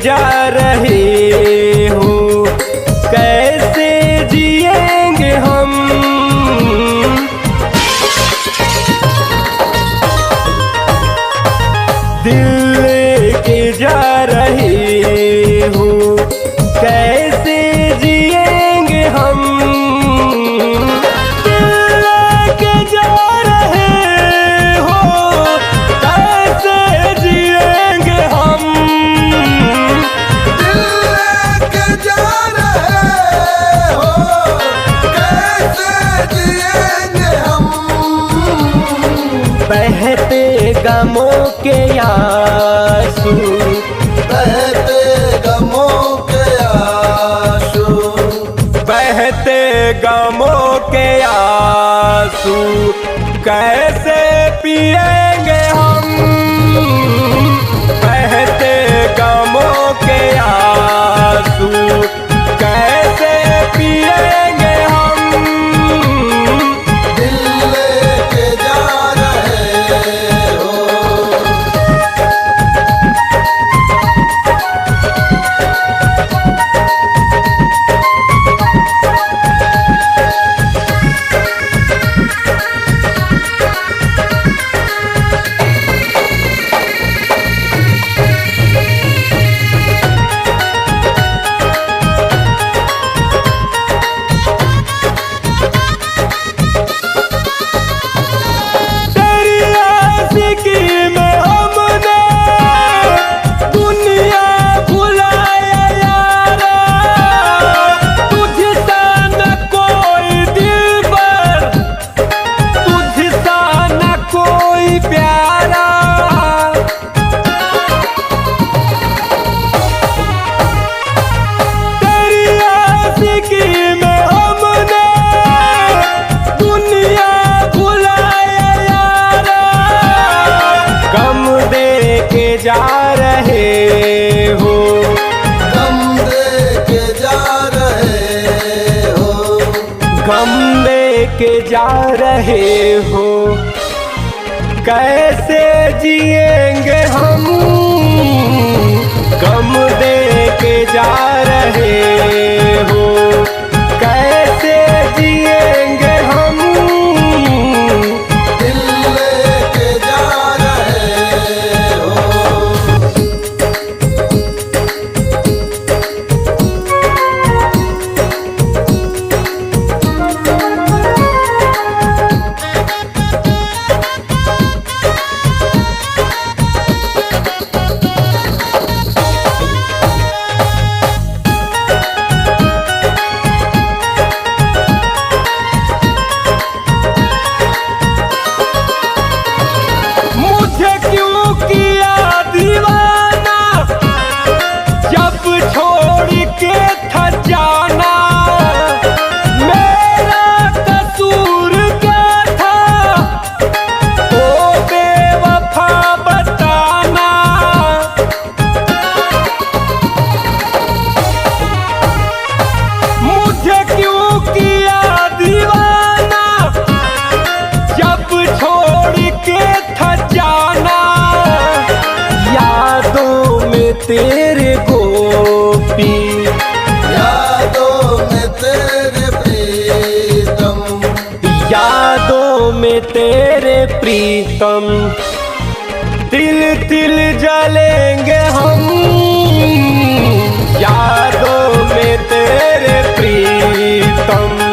जा रहे हो, कैसे जिएंगे हम। दिल लेके जा रहे हो, कैसे जिएंगे हम। दिल लेके जा रहे हो, कैसे जिएंगे हम। दिल लेके जा रहे हो, कैसे जिएंगे हम। बहते गमों के आंसू, बहते गमों के आंसू, बहते गमों के आंसू, कैसे पिएंगे हम। बहते गमों के आंसू, कैसे पिएंगे हम। दिल लेके जा रहे हो। तेरी आशिकी में हमने दुनिया भुलाया यारा, तुझसा न कोई दिलबर, तुझसा न कोई प्यारा। तेरी आशिकी में हमने दुनिया भुलाया यारा, गम दे के जा रहे हो, गम देके जा रहे हो। गम दे के जा रहे हो, कैसे जिएंगे हम। गम दे के जा रहे हो, कैसे जिएंगे हम। दिल लेके जा रहे हो। मुझे क्यों किया दीवाना, जब छोड़ के था जाना। मेरा कसूर क्या था, ओ बेवफा बताना। मुझे क्यों किया दीवाना, जब छोड़ के था जाना। यादों में तेरे गोपी, यादों में तेरे प्रीतम, यादों में तेरे प्रीतम। तिल तिल जलेंगे हम, यादों में तेरे प्रीतम।